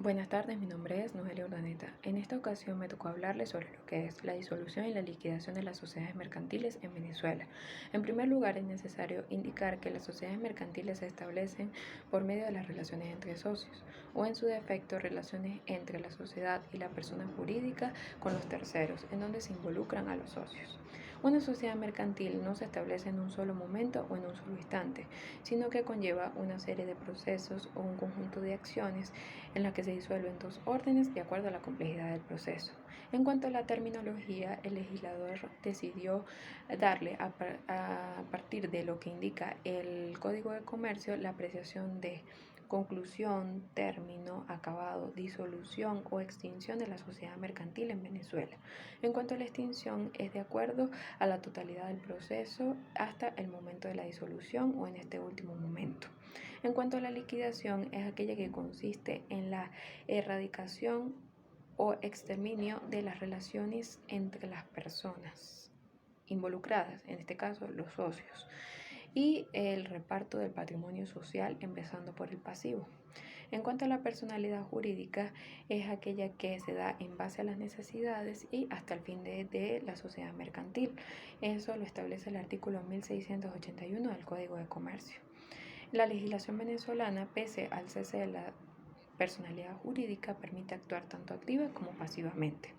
Buenas tardes, mi nombre es Noelia Urdaneta. En esta ocasión me tocó hablarles sobre lo que es la disolución y la liquidación de las sociedades mercantiles en Venezuela. En primer lugar, es necesario indicar que las sociedades mercantiles se establecen por medio de las relaciones entre socios, o en su defecto, relaciones entre la sociedad y la persona jurídica con los terceros, en donde se involucran a los socios. Una sociedad mercantil no se establece en un solo momento o en un solo instante, sino que conlleva una serie de procesos o un conjunto de acciones en la que se disuelven dos órdenes de acuerdo a la complejidad del proceso. En cuanto a la terminología, el legislador decidió darle a partir de lo que indica el Código de Comercio la apreciación de conclusión, término, acabado, disolución o extinción de la sociedad mercantil en Venezuela. En cuanto a la extinción, es de acuerdo a la totalidad del proceso hasta el momento de la disolución o en este último momento. En cuanto a la liquidación, es aquella que consiste en la erradicación o exterminio de las relaciones entre las personas involucradas, en este caso los socios, y el reparto del patrimonio social, empezando por el pasivo. En cuanto a la personalidad jurídica, es aquella que se da en base a las necesidades y hasta el fin de la sociedad mercantil. Eso lo establece el artículo 1681 del Código de Comercio. La legislación venezolana, pese al cese de la personalidad jurídica, permite actuar tanto activa como pasivamente.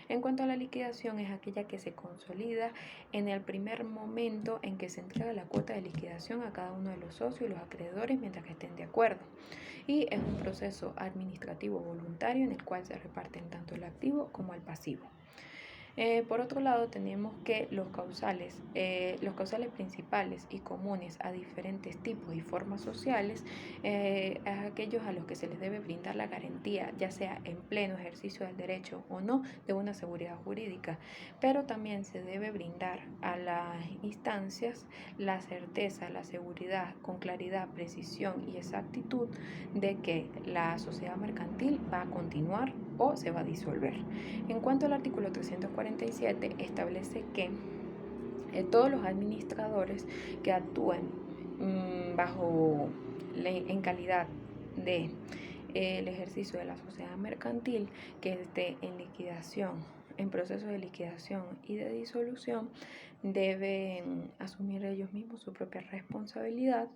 En cuanto a la liquidación, es aquella que se consolida en el primer momento en que se entrega la cuota de liquidación a cada uno de los socios y los acreedores mientras que estén de acuerdo. Y es un proceso administrativo voluntario en el cual se reparten tanto el activo como el pasivo. Por otro lado, tenemos que los causales principales y comunes a diferentes tipos y formas sociales, es aquellos a los que se les debe brindar la garantía, ya sea en pleno ejercicio del derecho o no, de una seguridad jurídica, pero también se debe brindar a las instancias la certeza, la seguridad con claridad, precisión y exactitud de que la sociedad mercantil va a continuar o se va a disolver. En cuanto al artículo 347, establece que todos los administradores que actúen en calidad de el ejercicio de la sociedad mercantil que esté en liquidación, en proceso de liquidación y de disolución, deben asumir ellos mismos su propia responsabilidad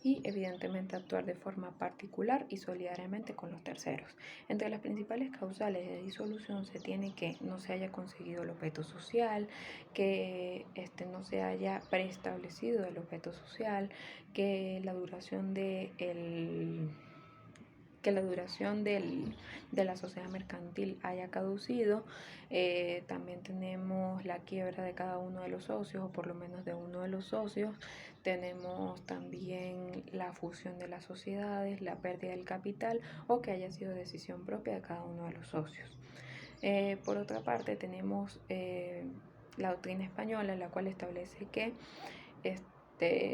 y evidentemente actuar de forma particular y solidariamente con los terceros. Entre las principales causales de disolución se tiene que no se haya conseguido el objeto social, que no se haya preestablecido el objeto social, que la duración de la sociedad mercantil haya caducido. También tenemos la quiebra de cada uno de los socios, o por lo menos de uno de los socios. Tenemos también la fusión de las sociedades, la pérdida del capital o que haya sido decisión propia de cada uno de los socios. Por otra parte, tenemos la doctrina española, la cual establece que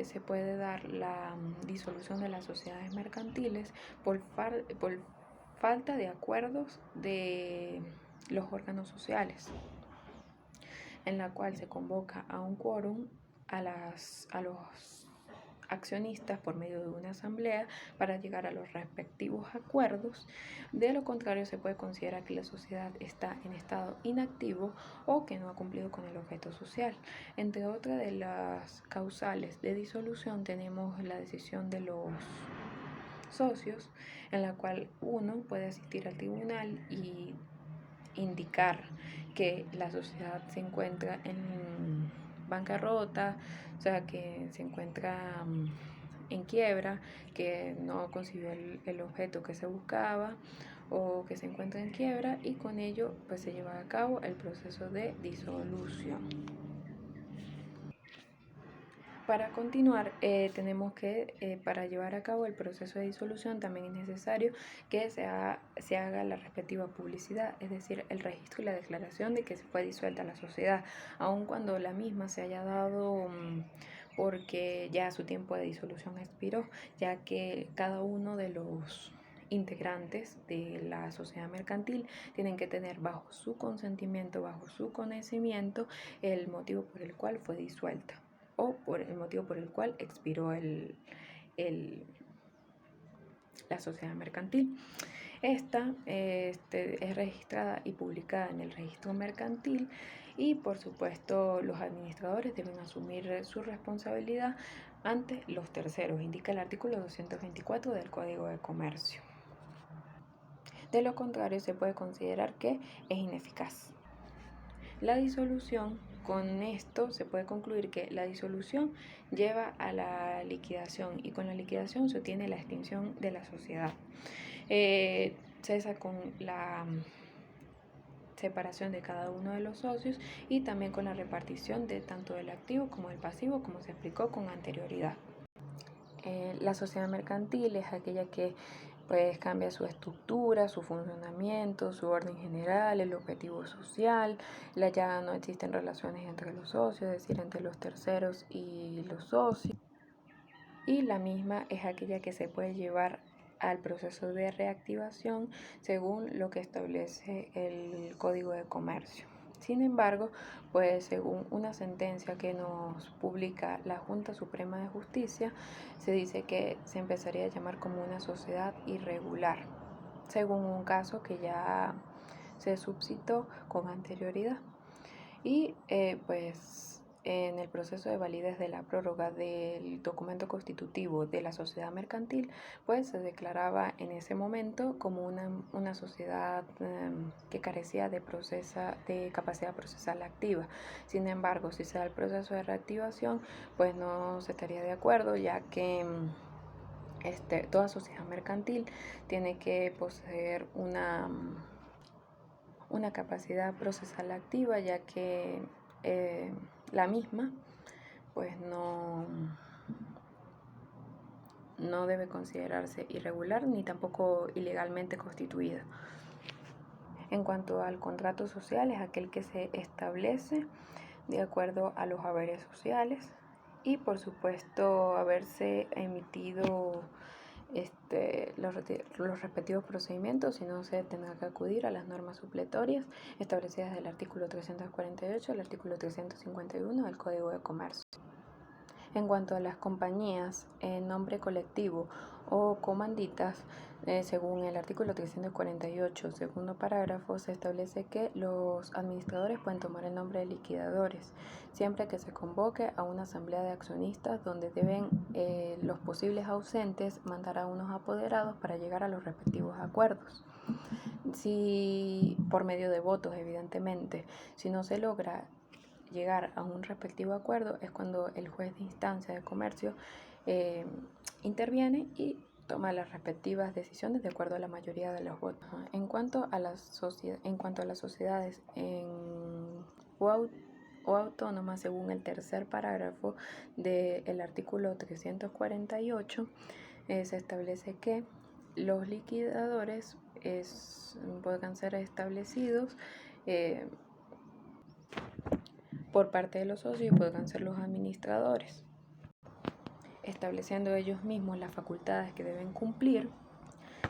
se puede dar la disolución de las sociedades mercantiles por falta de acuerdos de los órganos sociales, en la cual se convoca a un quórum a los accionistas por medio de una asamblea para llegar a los respectivos acuerdos. De lo contrario, se puede considerar que la sociedad está en estado inactivo o que no ha cumplido con el objeto social. Entre otras de las causales de disolución tenemos la decisión de los socios, en la cual uno puede asistir al tribunal y indicar que la sociedad se encuentra en bancarrota, o sea, que se encuentra en quiebra, que no consiguió el objeto que se buscaba o que se encuentra en quiebra, y con ello pues se lleva a cabo el proceso de disolución. Para continuar, tenemos que, para llevar a cabo el proceso de disolución, también es necesario que se haga la respectiva publicidad, es decir, el registro y la declaración de que se fue disuelta la sociedad, aun cuando la misma se haya dado porque ya su tiempo de disolución expiró, ya que cada uno de los integrantes de la sociedad mercantil tienen que tener bajo su consentimiento, bajo su conocimiento, el motivo por el cual fue disuelta o por el motivo por el cual expiró la sociedad mercantil. Esta es registrada y publicada en el registro mercantil y por supuesto los administradores deben asumir su responsabilidad ante los terceros, indica el artículo 224 del Código de Comercio. De lo contrario, se puede considerar que es ineficaz. La disolución, con esto se puede concluir que la disolución lleva a la liquidación y con la liquidación se obtiene la extinción de la sociedad. Cesa con la separación de cada uno de los socios y también con la repartición de tanto del activo como del pasivo, como se explicó con anterioridad. La sociedad mercantil es aquella que pues cambia su estructura, su funcionamiento, su orden general, el objetivo social, ya no existen relaciones entre los socios, es decir, entre los terceros y los socios. Y la misma es aquella que se puede llevar al proceso de reactivación según lo que establece el Código de Comercio. Sin embargo, pues según una sentencia que nos publica la Junta Suprema de Justicia, se dice que se empezaría a llamar como una sociedad irregular, según un caso que ya se suscitó con anterioridad. Y pues en el proceso de validez de la prórroga del documento constitutivo de la sociedad mercantil, pues se declaraba en ese momento como una sociedad que carecía de capacidad procesal activa. Sin embargo, si se da el proceso de reactivación, pues no se estaría de acuerdo, ya que toda sociedad mercantil tiene que poseer una capacidad procesal activa, ya que la misma pues no debe considerarse irregular ni tampoco ilegalmente constituida. En cuanto al contrato social, es aquel que se establece de acuerdo a los haberes sociales y por supuesto haberse emitido los respectivos procedimientos, si no se tendrá que acudir a las normas supletorias establecidas del artículo 348 al artículo 351 del Código de Comercio. En cuanto a las compañías en nombre colectivo o comanditas, según el artículo 348, segundo parágrafo, se establece que los administradores pueden tomar el nombre de liquidadores, siempre que se convoque a una asamblea de accionistas donde deben los posibles ausentes mandar a unos apoderados para llegar a los respectivos acuerdos. Si por medio de votos, evidentemente, si no se logra llegar a un respectivo acuerdo, es cuando el juez de instancia de comercio interviene y toma las respectivas decisiones de acuerdo a la mayoría de los votos. En cuanto a las sociedades o autónomas, según el tercer parágrafo del artículo 348, se establece que los liquidadores puedan ser establecidos por parte de los socios y puedan ser los administradores, estableciendo ellos mismos las facultades que deben cumplir.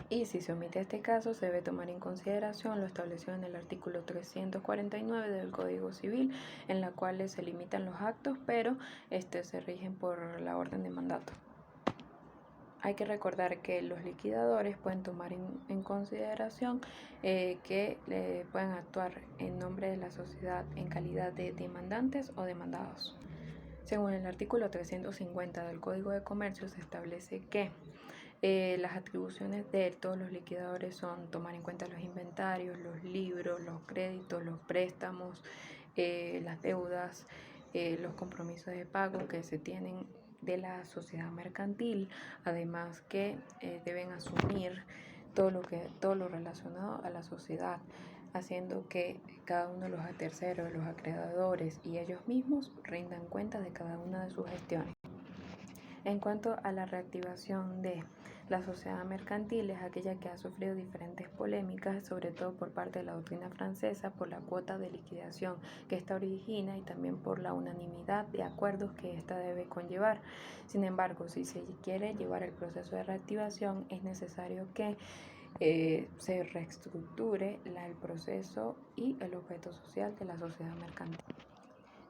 Y si se omite este caso, se debe tomar en consideración lo establecido en el artículo 349 del Código Civil, en la cual se limitan los actos, pero se rigen por la orden de mandato. Hay que recordar que los liquidadores pueden tomar en consideración que pueden actuar en nombre de la sociedad en calidad de demandantes o demandados. Según el artículo 350 del Código de Comercio, se establece que las atribuciones de todos los liquidadores son tomar en cuenta los inventarios, los libros, los créditos, los préstamos, las deudas, los compromisos de pago que se tienen de la sociedad mercantil, además que deben asumir todo lo relacionado a la sociedad, haciendo que cada uno de los terceros, los acreedores y ellos mismos rindan cuenta de cada una de sus gestiones. En cuanto a la reactivación de la sociedad mercantil, es aquella que ha sufrido diferentes polémicas, sobre todo por parte de la doctrina francesa, por la cuota de liquidación que ésta origina y también por la unanimidad de acuerdos que ésta debe conllevar. Sin embargo, si se quiere llevar el proceso de reactivación, es necesario que se reestructure el proceso y el objeto social de la sociedad mercantil,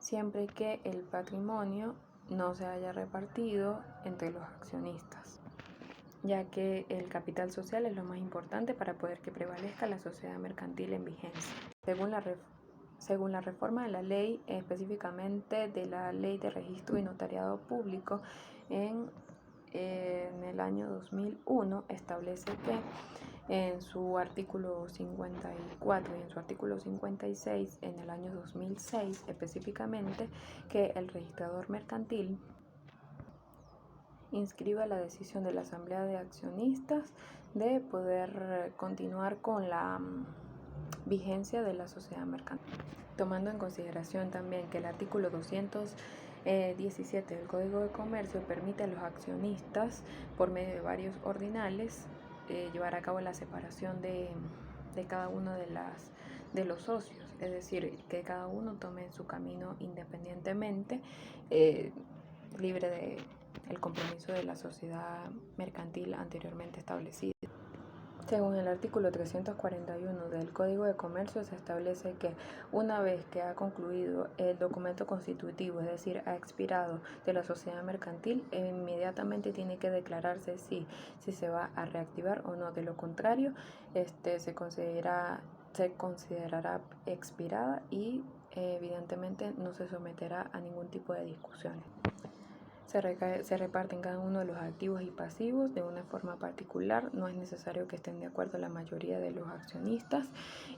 siempre que el patrimonio no se haya repartido entre los accionistas. ya que el capital social es lo más importante para poder que prevalezca la sociedad mercantil en vigencia. Según la reforma de la ley, específicamente de la Ley de Registro y Notariado Público, en el año 2001 establece que en su artículo 54 y en su artículo 56, en el año 2006 específicamente, que el registrador mercantil inscriba la decisión de la Asamblea de Accionistas de poder continuar con la vigencia de la sociedad mercantil. Tomando en consideración también que el artículo 217 del Código de Comercio permite a los accionistas, por medio de varios ordinales, llevar a cabo la separación de cada uno de los socios, es decir, que cada uno tome su camino independientemente, libre de el compromiso de la sociedad mercantil anteriormente establecida. Según el artículo 341 del Código de Comercio, se establece que una vez que ha concluido el documento constitutivo, es decir, ha expirado de la sociedad mercantil, inmediatamente tiene que declararse si se va a reactivar o no. De lo contrario, se considerará expirada y evidentemente no se someterá a ningún tipo de discusiones. Se reparten cada uno de los activos y pasivos de una forma particular, no es necesario que estén de acuerdo la mayoría de los accionistas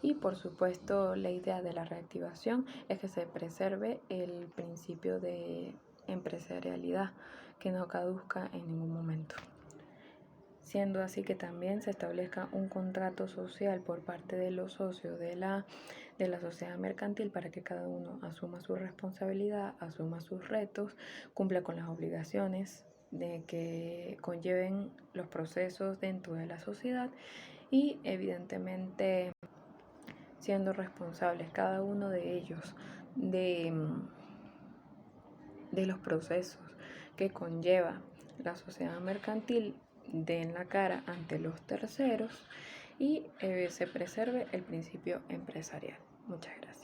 y por supuesto la idea de la reactivación es que se preserve el principio de empresarialidad, que no caduzca en ningún momento. Siendo así que también se establezca un contrato social por parte de los socios de la sociedad mercantil para que cada uno asuma su responsabilidad, asuma sus retos, cumpla con las obligaciones de que conlleven los procesos dentro de la sociedad y evidentemente siendo responsables cada uno de ellos de los procesos que conlleva la sociedad mercantil, den la cara ante los terceros y se preserve el principio empresarial. Muchas gracias.